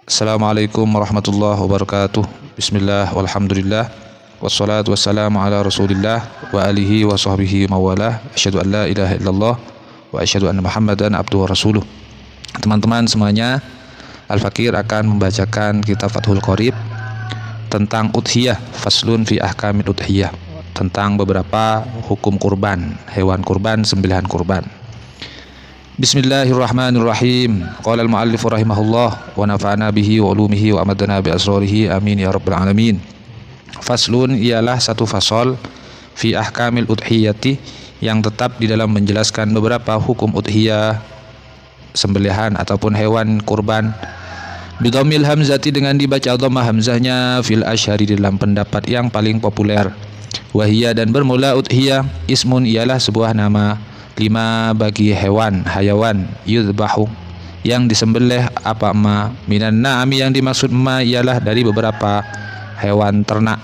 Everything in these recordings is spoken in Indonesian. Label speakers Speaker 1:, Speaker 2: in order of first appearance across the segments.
Speaker 1: Assalamualaikum warahmatullahi wabarakatuh. Bismillah walhamdulillah wassalatu wassalamu ala rasulillah wa alihi wa sahbihi mawalah. Asyhadu an la ilaha illallah wa asyhadu anna muhammadan abduhu wa rasuluh. Teman-teman semuanya, Al-Fakir akan membacakan kitab Fathul Qorib tentang udhiyah, faslun fi ahkamil udhiyah, tentang beberapa hukum kurban, hewan kurban, sembelihan kurban. Bismillahirrahmanirrahim. Qala al-muallif rahimahullah wa nafa'ana bihi wa ulumihi wa amadana bi asrarihi amin ya rabbal alamin. Faslun ialah satu fasal fi ahkamil udhiyati, yang tetap di dalam menjelaskan beberapa hukum udhiyah, sembelihan ataupun hewan kurban. Bidhammil hamzati, dengan dibaca dhammah hamzahnya, fil asyhari, dalam pendapat yang paling populer. Wahiyya, dan bermula udhiyah, ismun ialah sebuah nama, lima bagi hewan, hayawan, yudhbahu, yang disembelih apa ma, minan na'ami, yang dimaksud ma ialah dari beberapa hewan ternak.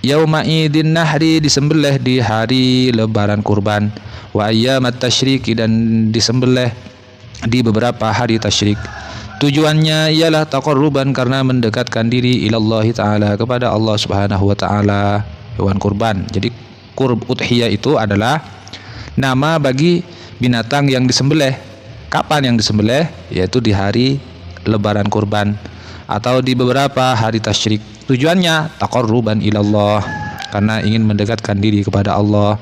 Speaker 1: Yauma idin nahri, disembelih di hari lebaran kurban. Wa ayyamat tasyriki, dan disembelih di beberapa hari tasyrik. Tujuannya ialah taqarruban, karena mendekatkan diri ilallahi ta'ala, kepada Allah subhanahu wa ta'ala, hewan kurban. Jadi udhiyah itu adalah nama bagi binatang yang disembelih. Kapan yang disembelih? Yaitu di hari lebaran kurban atau di beberapa hari tasyrik. Tujuannya taqarruban ilallah, karena ingin mendekatkan diri kepada Allah.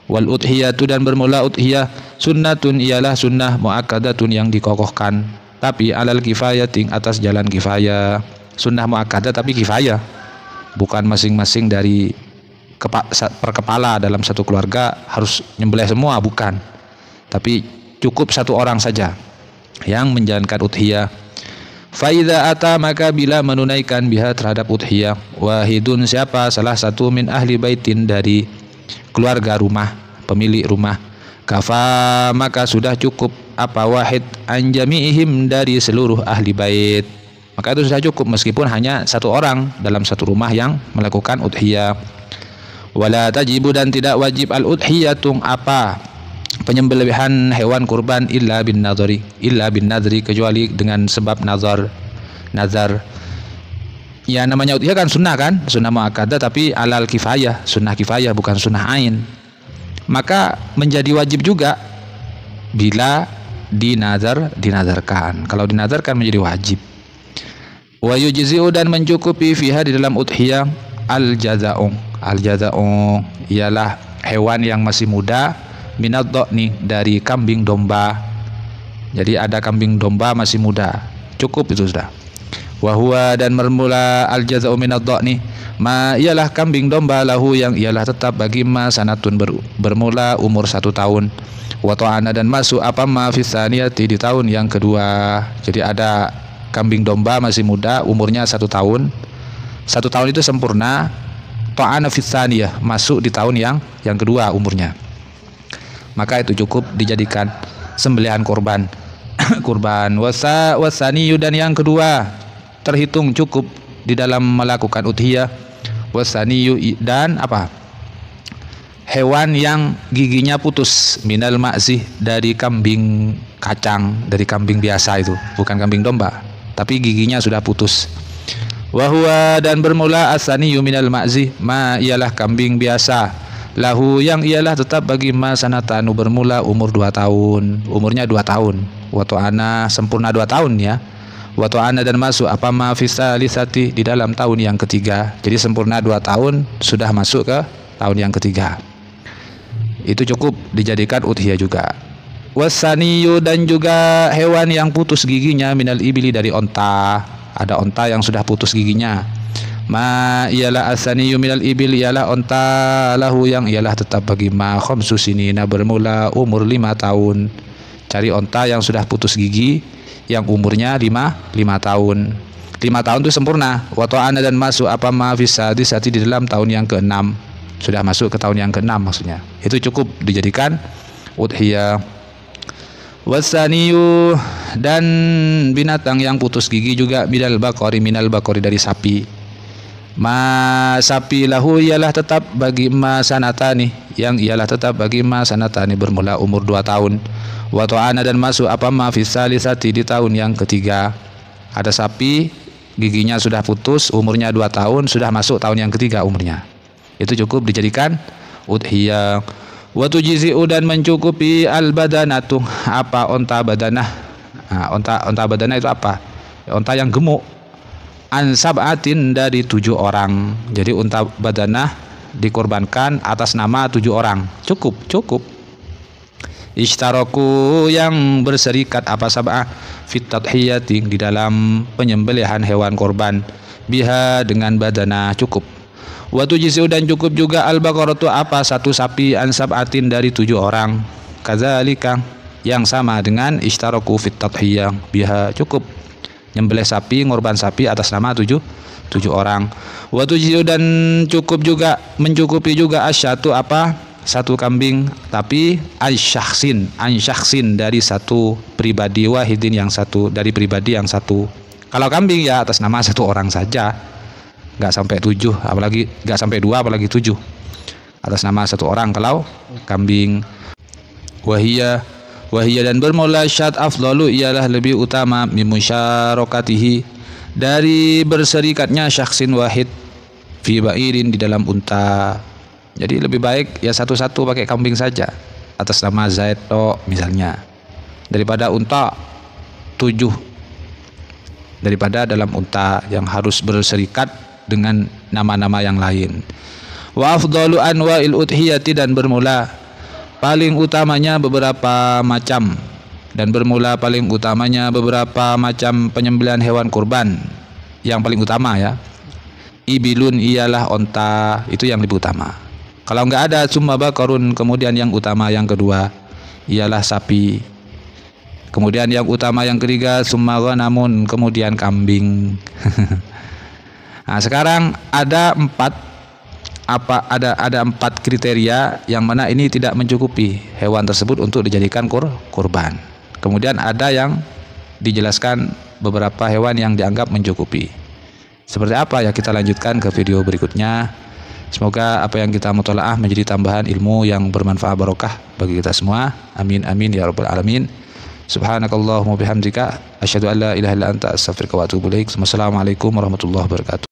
Speaker 1: Wal udhiyatu, dan bermula udhiyah, sunnatun ialah sunnah muakkadatun, yang dikokohkan, tapi alal kifayatin, atas jalan kifayah. Sunnah muakkadah tapi kifayah, bukan masing-masing dari per kepala dalam satu keluarga harus nyembelih semua, bukan, tapi cukup satu orang saja yang menjalankan udhiyah. Faidha ata, maka bila menunaikan biha, terhadap udhiyah, wahidun, siapa salah satu, min ahli baitin, dari keluarga rumah, pemilik rumah, kafa, maka sudah cukup apa, wahid, an jami'ihim, dari seluruh ahli bait, maka itu sudah cukup meskipun hanya satu orang dalam satu rumah yang melakukan udhiyah. Wala tajibu, dan tidak wajib al-udhiyatung apa, penyembelihan hewan kurban, illa bin nadri, kecuali dengan sebab nazar. Ya, namanya udhiyah kan sunnah, kan sunnah muakkadah, tapi alal kifayah, sunnah kifayah, bukan sunnah ain. Maka menjadi wajib juga bila dinazarkan. Kalau dinazarkan menjadi wajib. Wa yujzi'u, dan mencukupi fiha, di dalam udhiyah, al-jaza'u ialah hewan yang masih muda, minad dhani, dari kambing domba. Jadi ada kambing domba masih muda, cukup itu sudah. Wa huwa, dan bermula al-jaza'u minad dhani, ma ialah kambing domba, lahu, yang ialah tetap bagi ma, sanatun, bermula umur 1 tahun. Wa ta'ana, dan masuk apa ma fi tsaniyati, di tahun yang kedua. Jadi ada kambing domba masih muda, umurnya 1 tahun. 1 tahun itu sempurna. Ta'ana fi tsaniyah, masuk di tahun yang kedua umurnya, maka itu cukup dijadikan sembelihan kurban. Wasaniyu, dan yang kedua terhitung cukup di dalam melakukan udhiyah. Wasaniyu, dan apa, hewan yang giginya putus, minal ma'zih, dari kambing kacang, dari kambing biasa, itu bukan kambing domba tapi giginya sudah putus. Wahwa, dan bermula asaniyu minal ma'zih, ma ialah kambing biasa, lahu, yang ialah tetap bagi ma, sanatanu, bermula umur 2 tahun, umurnya 2 tahun. Wa ta'ana, sempurna 2 tahun ya. Wa ta'ana, dan masuk apa ma fi salisati, di dalam tahun yang ketiga. Jadi sempurna 2 tahun sudah masuk ke tahun yang ketiga. Itu cukup dijadikan udhiyah juga. Wasaniyu, dan juga hewan yang putus giginya, minal ibili, dari onta. Ada onta yang sudah putus giginya. Ma ialah asaniyu minal ibil, ialah onta, lahu, yang ialah tetap bagi ma, khamsu sinina, bermula umur 5 tahun. Cari onta yang sudah putus gigi, yang umurnya 5 tahun. 5 tahun itu sempurna. Wa ta'ana, dan masuk apa ma fi sadisati, di dalam tahun yang ke-6. Sudah masuk ke tahun yang ke-6 maksudnya. Itu cukup dijadikan udhiyah. Wasaniyu, dan binatang yang putus gigi juga, minal bakori, dari sapi. Ma sapi, lahu, ialah tetap bagi ma, sanatani, yang ialah tetap bagi ma, sanatani, bermula umur 2 tahun. Wa ta'ana, dan masuk apa ma fi salisati, di tahun yang ketiga. Ada sapi giginya sudah putus, umurnya 2 tahun, sudah masuk tahun yang ketiga umurnya. Itu cukup dijadikan udhiyah. Wa tujzi'u dan mencukupi al-badanatu, apa unta badanah. Nah, unta badanah itu apa? Unta yang gemuk. An sab'atin dari 7 orang. Jadi unta badanah dikorbankan atas nama 7 orang. Cukup. Ishtaraku yang berserikat apa sab'ah fit tadhiyati di dalam penyembelihan hewan korban biha dengan badanah cukup. Wa tujzi'u dan cukup juga al-baqaratu apa satu sapi an sab'atin dari 7 orang. Kadzalika yang sama dengan ishtaraku fit tadhiyah biha cukup. Nyembelih sapi, ngorban sapi atas nama 7 orang. Wa tujzi'u dan cukup juga mencukupi juga asyatu apa satu kambing, tapi ansyakhsin dari satu pribadi wahidin yang satu, dari pribadi yang satu. Kalau kambing ya atas nama 1 orang saja, nggak sampai 7, apalagi nggak sampai 2, apalagi 7, atas nama 1 orang kalau kambing. Wahiyah dan bermula syad afdalu ialah lebih utama mimusyarakatihi dari berserikatnya syakhsin wahid fi ba'irin di dalam unta. Jadi lebih baik ya satu-satu pakai kambing saja atas nama Zaid misalnya, daripada unta 7, daripada dalam unta yang harus berserikat dengan nama-nama yang lain. Wa afdalu anwa'il udhiyati dan bermula paling utamanya beberapa macam, dan bermula paling utamanya beberapa macam penyembelihan hewan kurban. Yang paling utama ya ibilun ialah onta, itu yang lebih utama. Kalau enggak ada summa bakarun, kemudian yang utama yang kedua ialah sapi, kemudian yang utama yang ketiga summa ghanamun, kemudian kambing. Nah, sekarang ada 4 kriteria yang mana ini tidak mencukupi hewan tersebut untuk dijadikan kurban. Kemudian ada yang dijelaskan beberapa hewan yang dianggap mencukupi. Seperti apa ya, kita lanjutkan ke video berikutnya. Semoga apa yang kita mutalaah menjadi tambahan ilmu yang bermanfaat barokah bagi kita semua. Amin amin ya rabbal alamin. Subhanakallahumma bihamdika asyhadu an la ilaha illa anta astaghfiruka wa atubu ilaik. Wassalamualaikum warahmatullahi wabarakatuh.